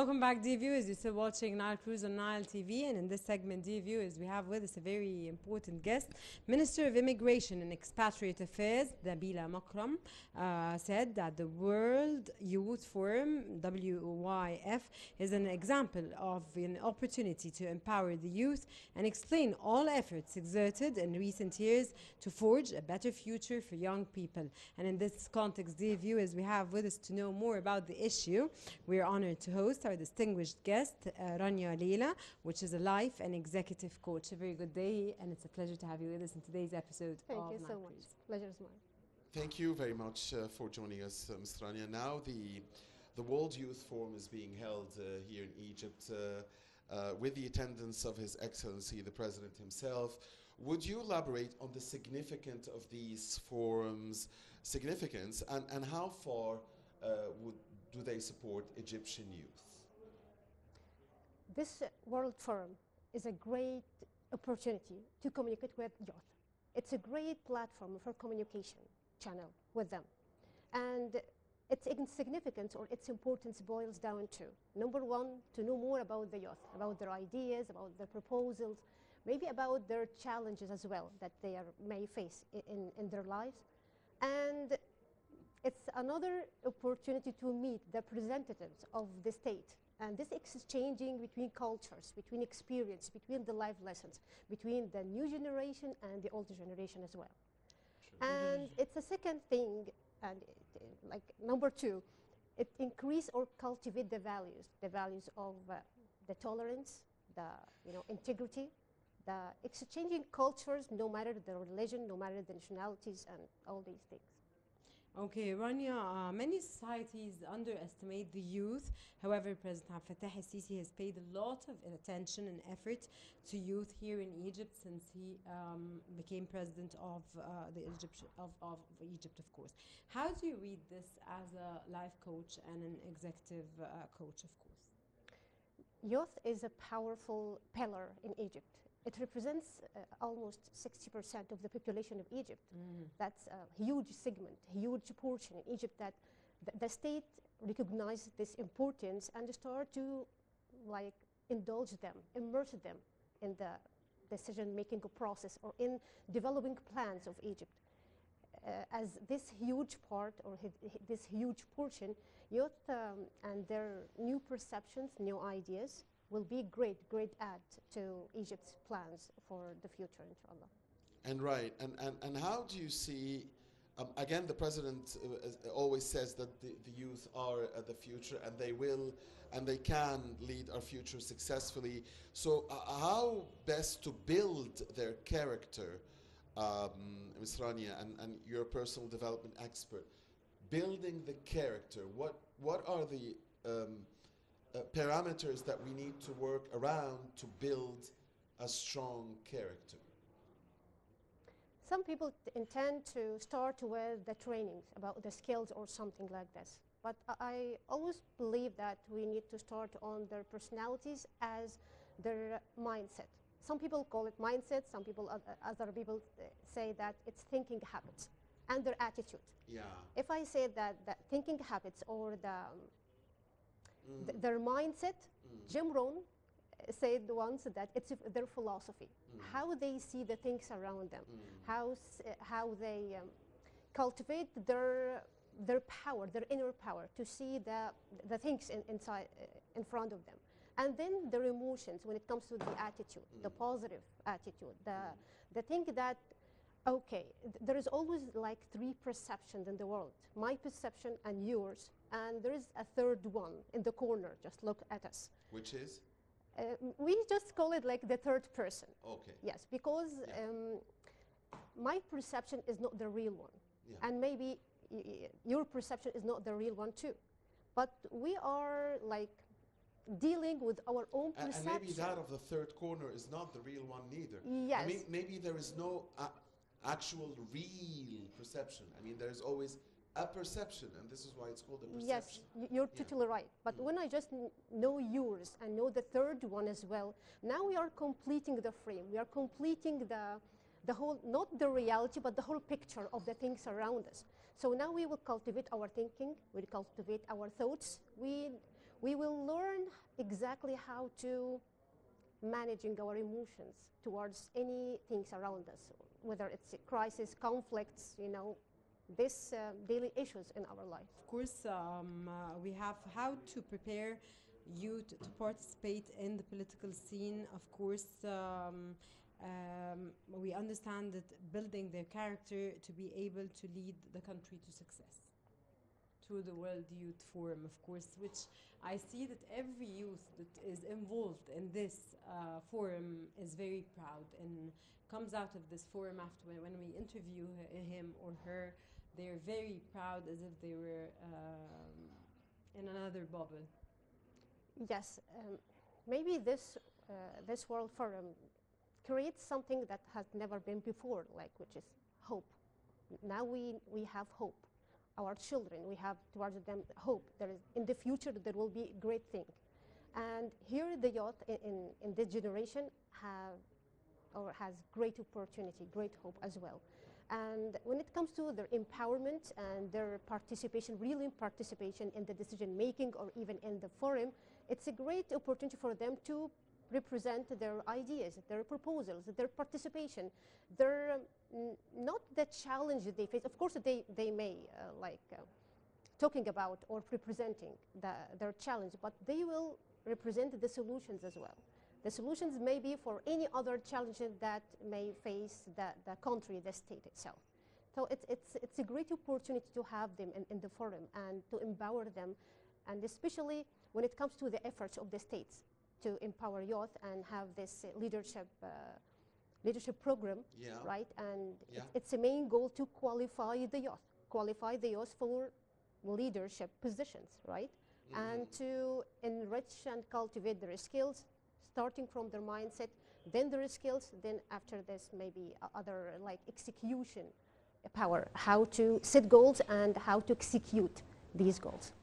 Welcome back, dear viewers. You're still watching Nile Cruise on Nile TV, and in this segment, dear viewers, we have with us a very important guest, Minister of Immigration and Expatriate Affairs, Nabila Makram, said that the World Youth Forum (WYF) is an example of an opportunity to empower the youth and explain all efforts exerted in recent years to forge a better future for young people. And in this context, dear viewers, we have with us to know more about the issue. We are honored to host our distinguished guest, Rania Leila, which is a life and executive coach. A very good day, and it's a pleasure to have you with us in today's episode. Thank you so much. Pleasure is mine. Thank you very much for joining us, Ms. Rania. Now the World Youth Forum is being held here in Egypt with the attendance of His Excellency, the President himself. Would you elaborate on the significance of these forums, and how far do they support Egyptian youth? This World Forum is a great opportunity to communicate with youth. It's a great platform for communication channel with them. And its insignificance or its importance boils down to, number one, to know more about the youth, about their ideas, about their proposals, maybe about their challenges as well that they may face in their lives. And it's another opportunity to meet the representatives of the state, and this exchanging between cultures, between experience, between the life lessons, between the new generation and the older generation as well. Sure. And it's a second thing, and like number two, it increase or cultivate the values of the tolerance, the integrity, the exchanging cultures, no matter the religion, no matter the nationalities, and all these things. Okay, Rania, many societies underestimate the youth. However, President Abdel Fattah al-Sisi has paid a lot of attention and effort to youth here in Egypt since he became president of Egypt, of course. How do you read this as a life coach and an executive coach, of course? Youth is a powerful pillar in Egypt. It represents almost 60% of the population of Egypt. That's a huge segment, huge portion in Egypt that the state recognizes this importance and start to indulge them, immerse them in the decision-making process or in developing plans of Egypt. As this huge part or this huge portion, youth and their new perceptions, new ideas, will be great add to Egypt's plans for the future, inshallah. And right, and how do you see, again, the president always says that the youth are the future, and they will, and they can lead our future successfully. So how best to build their character, Ms. Rania, and you're a personal development expert, building the character, what are the parameters that we need to work around to build a strong character? Some people intend to start with the trainings about the skills or something like this. But I always believe that we need to start on their personalities as their mindset. Some people call it mindset, other people say that it's thinking habits and their attitude. Yeah. If I say that thinking habits or their mindset, Jim Rohn said once that it's their philosophy, how they see the things around them, how they cultivate their power, their inner power to see the things inside, in front of them. And then their emotions when it comes to the attitude, the positive attitude, the thing that, okay, there is always like three perceptions in the world, my perception and yours, and there is a third one in the corner, just look at us. Which is? We just call it like the third person. Okay. Yes, because my perception is not the real one. Yeah. And maybe your perception is not the real one too. But we are like dealing with our own perception. And maybe that of the third corner is not the real one neither. Yes. I mean, maybe there is no actual real perception. I mean, there's always a perception, and this is why it's called a perception. Yes, you're totally right. But when I just know yours and know the third one as well, now we are completing the frame. We are completing the whole, not the reality, but the whole picture of the things around us. So now we will cultivate our thinking, we will cultivate our thoughts, we we will learn exactly how to managing our emotions towards any things around us, whether it's a crisis, conflicts, you know, these daily issues in our life. Of course, we have how to prepare youth to participate in the political scene. Of course, we understand that building their character to be able to lead the country to success through the World Youth Forum, of course, which I see that every youth that is involved in this forum is very proud and comes out of this forum after when we interview him or her, they're very proud as if they were in another bubble. Yes, maybe this World Forum creates something that has never been before, like which is hope. Now we have hope. Our children, we have towards them hope. There is in the future there will be a great thing, and here the youth in this generation has great opportunity, great hope as well. And when it comes to their empowerment and their participation, real participation in the decision making or even in the forum, it's a great opportunity for them to represent their ideas, their proposals, their participation, their not the challenge they face. Of course, they may talking about or representing their challenge, but they will represent the solutions as well. The solutions may be for any other challenges that may face the country, the state itself. So it's a great opportunity to have them in the forum and to empower them, and especially when it comes to the efforts of the states to empower youth and have this leadership program, right? And it's a main goal to qualify the youth for leadership positions, right? And to enrich and cultivate their skills, starting from their mindset, then their skills, then after this maybe other like execution power, how to set goals and how to execute these goals.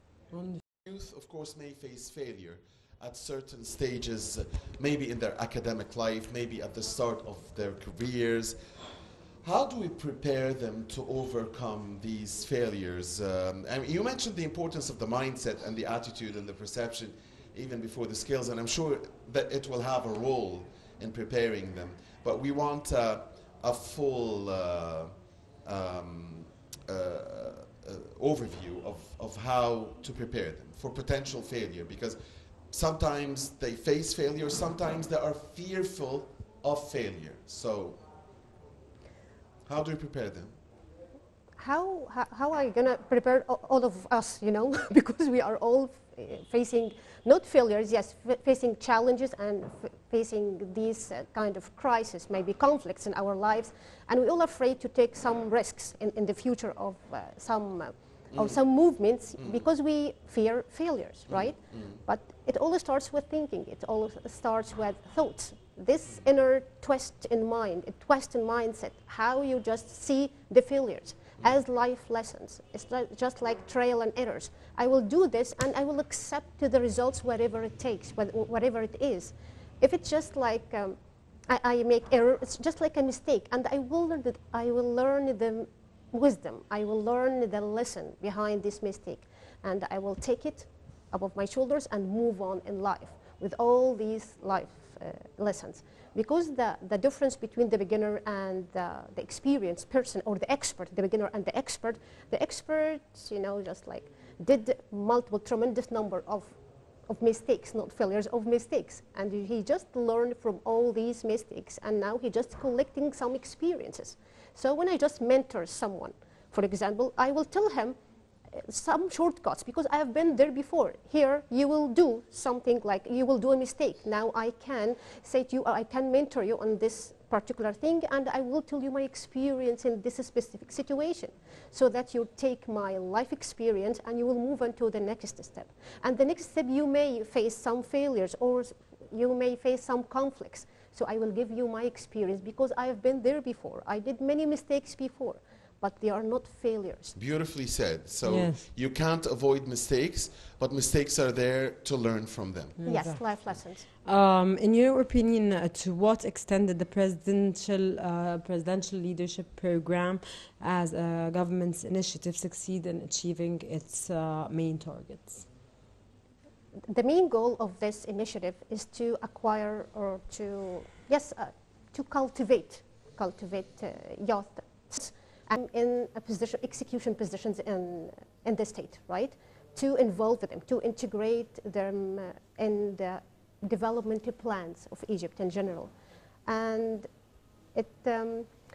Youth, of course, may face failure at certain stages, maybe in their academic life, maybe at the start of their careers. How do we prepare them to overcome these failures? I mean, you mentioned the importance of the mindset and the attitude and the perception even before the skills, and I'm sure that it will have a role in preparing them. But we want a full overview of how to prepare them for potential failure, because sometimes they face failure, sometimes they are fearful of failure. So how do we prepare them? How are you going to prepare all of us, you know, because we are all facing not failures, yes, facing challenges and facing these kind of crises, maybe conflicts in our lives, and we're all afraid to take some risks in the future of some movements because we fear failures, right? But it all starts with thinking. It all starts with thoughts. This inner twist in mind, a twist in mindset, how you just see the failures as life lessons. It's just like trial and errors. I will do this and I will accept the results whatever it takes, whatever it is. If it's just like I make error, it's just like a mistake, and I will learn the wisdom. I will learn the lesson behind this mistake, and I will take it above my shoulders and move on in life with all these life lessons. Because the difference between the beginner and the experienced person, or the expert, the beginner and the expert, you know, just like did multiple tremendous number of mistakes, not failures, of mistakes, and he just learned from all these mistakes, and now he just collecting some experiences. So when I just mentor someone, for example, I will tell him some shortcuts because I have been there before. Here you will do something like you will do a mistake. Now I can say to you, I can mentor you on this particular thing, and I will tell you my experience in this specific situation, so that you take my life experience and you will move on to the next step. And the next step you may face some failures or you may face some conflicts. So I will give you my experience because I have been there before. I did many mistakes before, but they are not failures. Beautifully said. So yes, you can't avoid mistakes, but mistakes are there to learn from them. Yes, life lessons. In your opinion, to what extent did the presidential leadership program as a government's initiative succeed in achieving its main targets? the main goal of this initiative is to acquire or to, yes, to cultivate youth and in a position, execution positions in the state, right? To involve them, to integrate them in the developmental plans of Egypt in general. And it,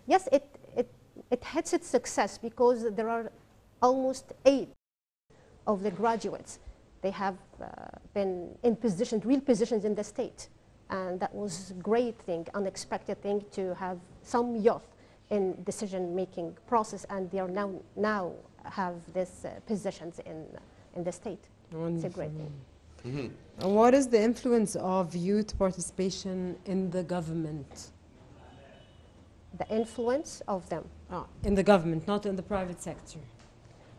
yes, it hits its success because there are almost 8 of the graduates. They have been in positions, real positions in the state. And that was a great thing, unexpected thing to have some youth in decision-making process, and they are now have these positions in the state. Wonderful. It's a great thing. Mm-hmm. And what is the influence of youth participation in the government? The influence of them. In the government, not in the private sector.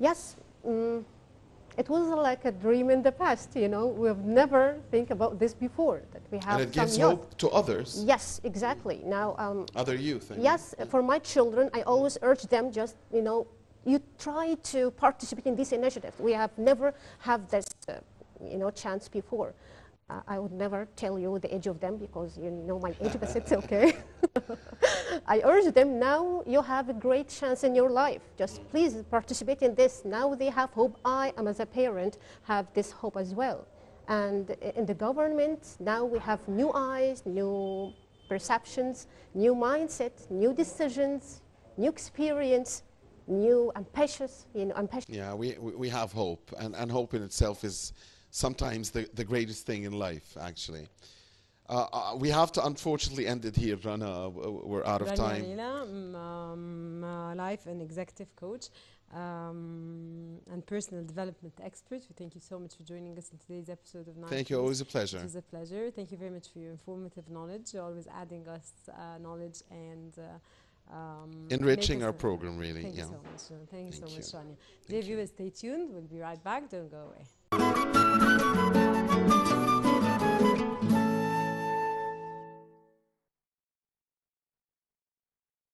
Yes, it was like a dream in the past, you know. We've never think about this before, that we have And it some gives youth. hope to others, Yes, exactly. Now, other youth. I mean. yes, for my children, I always urge them just, you know, you try to participate in this initiative. We have never have this, you know, chance before. I would never tell you the age of them because you know my age, but it's okay. I urge them, now you have a great chance in your life. Just please participate in this. Now they have hope. I am, as a parent, have this hope as well. And in the government, now we have new eyes, new perceptions, new mindset, new decisions, new experience, new ambitious, you know, ambitious. Yeah, we have hope, and hope in itself is sometimes the greatest thing in life, actually. We have to unfortunately end it here, Rana. We're out of Rania time. Leila, life and executive coach and personal development expert. We thank you so much for joining us in today's episode of Nile. Thank you. Always a pleasure. It was a pleasure. Thank you very much for your informative knowledge. You're always adding us knowledge and Enriching our program, really. Thank Yeah. you so much. Thank you so Thank much, you. Rania. Thank Dear you. viewers, stay tuned. We'll be right back. Don't go away.